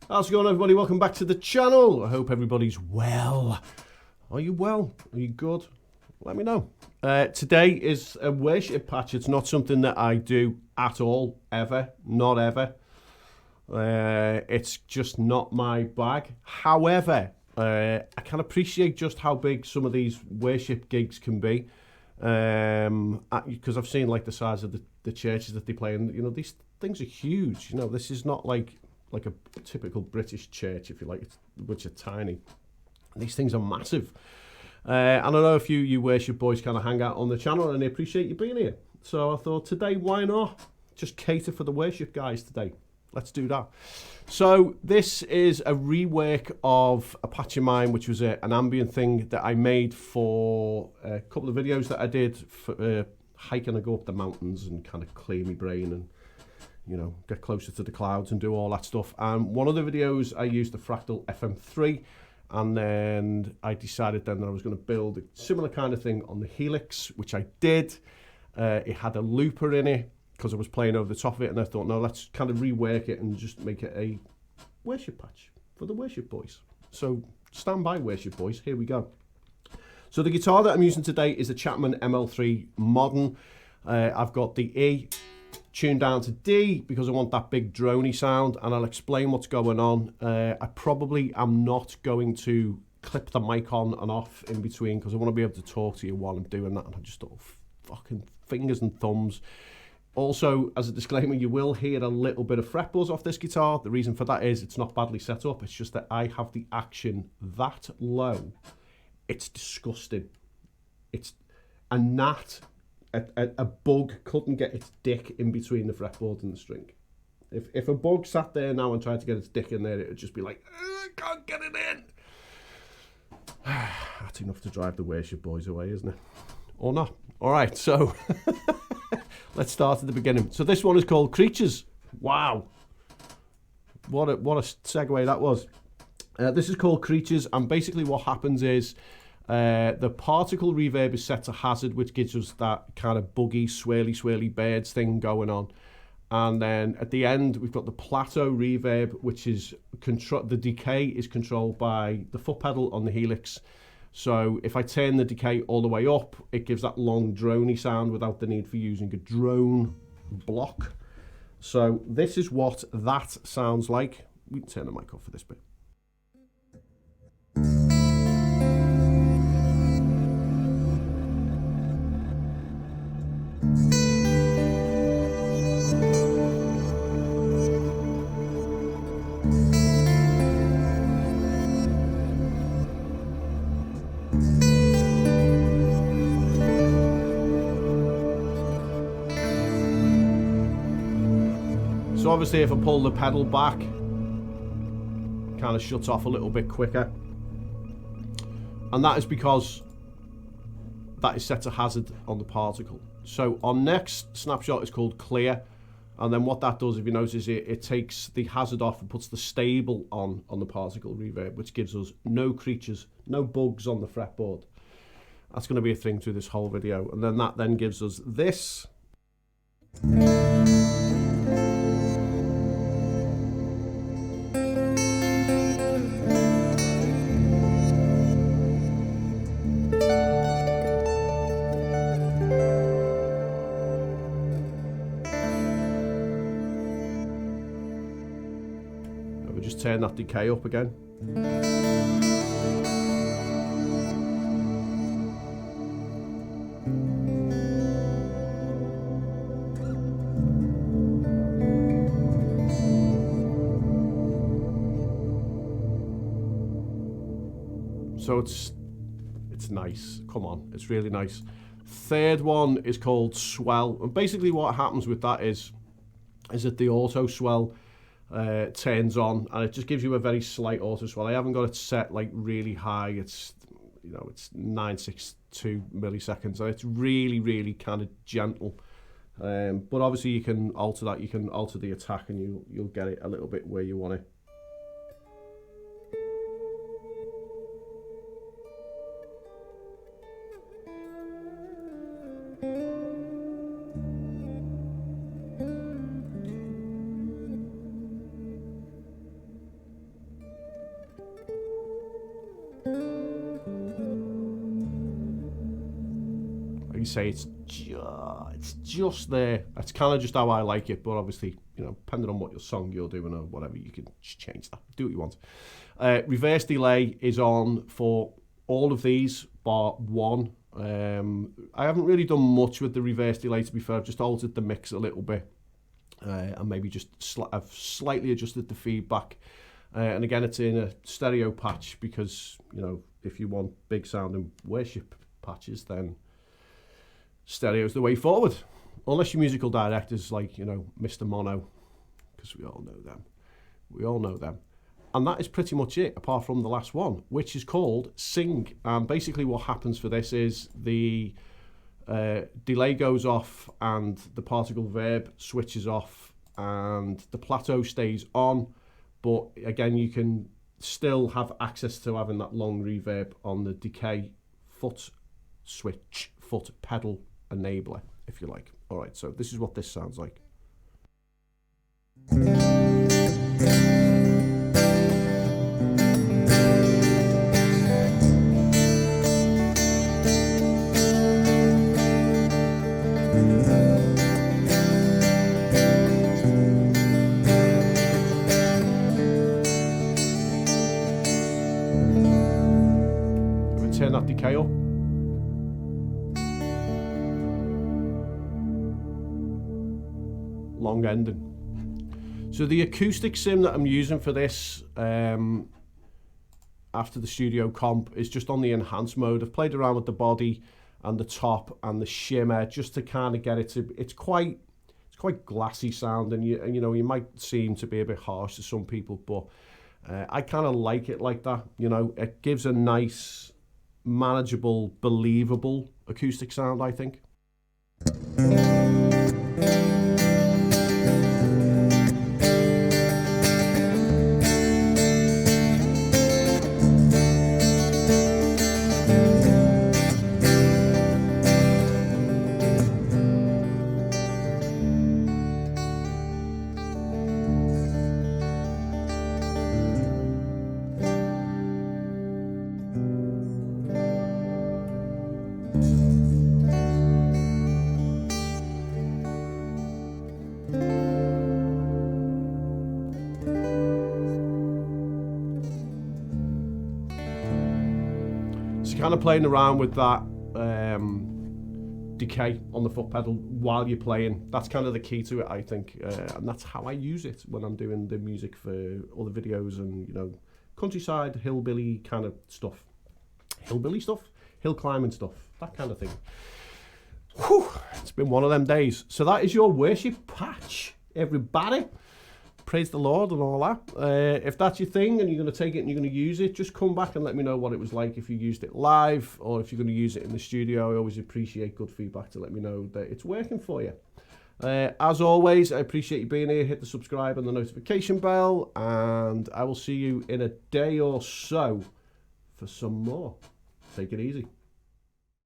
How's it going, everybody? Welcome back to the channel. I hope everybody's well. Are you well? Are you good? Let me know. Today is a worship patch. It's not something that I do at all, ever. Not ever. It's just not my bag. However, I can appreciate just how big some of these worship gigs can be. Because I've seen like the size of the churches that they play in. You know, these things are huge. You know, this is not like a typical British church, if you like, which are tiny. These things are massive. And I know a few you worship boys kind of hang out on the channel, and I appreciate you being here. So I thought today, why not just cater for the worship guys today? Let's do that. So this is a rework of a patch of mine, which was an ambient thing that I made for a couple of videos that I did for hiking. I go up the mountains and kind of clear my brain and, you know, get closer to the clouds and do all that stuff. And one of the videos I used the Fractal FM3, and then I decided then that I was going to build a similar kind of thing on the Helix, which I did. It had a looper in it because I was playing over the top of it, and I thought, no, let's kind of rework it and just make it a worship patch for the worship boys. So stand by, worship boys, here we go. So the guitar that I'm using today is a Chapman ML3 Modern. I've got the E tuned down to D because I want that big droney sound, and I'll explain what's going on. I probably am not going to clip the mic on and off in between because I want to be able to talk to you while I'm doing that, and I just thought, fucking fingers and thumbs. Also, as a disclaimer, you will hear a little bit of fret buzz off this guitar. The reason for that is it's not badly set up, it's just that I have the action that low. It's disgusting. It's a gnat. A bug couldn't get its dick in between the fretboard and the string. If a bug sat there now and tried to get its dick in there, it would just be like, I can't get it in. That's enough to drive the worship boys away, isn't it? Or not. All right, so let's start at the beginning. So this one is called Creatures. Wow. What a segue that was. This is called Creatures, and basically what happens is the particle reverb is set to hazard, which gives us that kind of buggy, swirly birds thing going on. And then at the end, we've got the plateau reverb, which is the decay is controlled by the foot pedal on the Helix. So if I turn the decay all the way up, it gives that long droney sound without the need for using a drone block. So this is what that sounds like. We can turn the mic off for this bit. So obviously if I pull the pedal back, it kind of shuts off a little bit quicker. And that is because that is set to hazard on the particle. So our next snapshot is called Clear. And then what that does, if you notice, it takes the hazard off and puts the stable on the particle reverb, which gives us no creatures, no bugs on the fretboard. That's going to be a thing through this whole video. And then that then gives us this. Just turn that decay up again. So it's nice. Come on, it's really nice. Third one is called Swell, and basically what happens with that is that the auto swell turns on, and it just gives you a very slight auto swell. I haven't got it set like really high. It's, you know, it's 962 milliseconds, and it's really kind of gentle. But obviously you can alter that. You can alter the attack, and you'll get it a little bit where you want it. maybe say it's just there. That's kind of just how I like it, but obviously, you know, depending on what your song you're doing or whatever, you can just change that. Do what you want. Reverse delay is on for all of these bar one. I haven't really done much with the reverse delay, to be fair. I've just altered the mix a little bit, and maybe just I've slightly adjusted the feedback. And again, it's in a stereo patch because, you know, if you want big sounding worship patches, then stereo's the way forward. Unless your musical director's like, you know, Mr. Mono, because we all know them. We all know them. And that is pretty much it, apart from the last one, which is called Sing. And basically what happens for this is the delay goes off and the particle verb switches off and the plateau stays on. But again, you can still have access to having that long reverb on the decay foot switch, foot pedal enabler, if you like. All right, so this is what this sounds like. Turn that decay up. Long ending. So the acoustic sim that I'm using for this after the studio comp is just on the enhanced mode. I've played around with the body and the top and the shimmer just to kind of get it to, it's quite glassy sound, and you know, you might seem to be a bit harsh to some people, but I kind of like it like that. You know, it gives a nice, manageable, believable acoustic sound, I think. So kind of playing around with that decay on the foot pedal while you're playing, that's kind of the key to it, I think, and that's how I use it when I'm doing the music for all the videos and, you know, countryside, hillbilly kind of stuff. Hillbilly stuff? Hill climbing stuff, that kind of thing. Whew, it's been one of them days. So that is your worship patch, everybody. Praise the Lord and all that. If that's your thing and you're going to take it and you're going to use it, just come back and let me know what it was like if you used it live or if you're going to use it in the studio. I always appreciate good feedback to let me know that it's working for you. As always, I appreciate you being here. Hit the subscribe and the notification bell, and I will see you in a day or so for some more. Take it easy.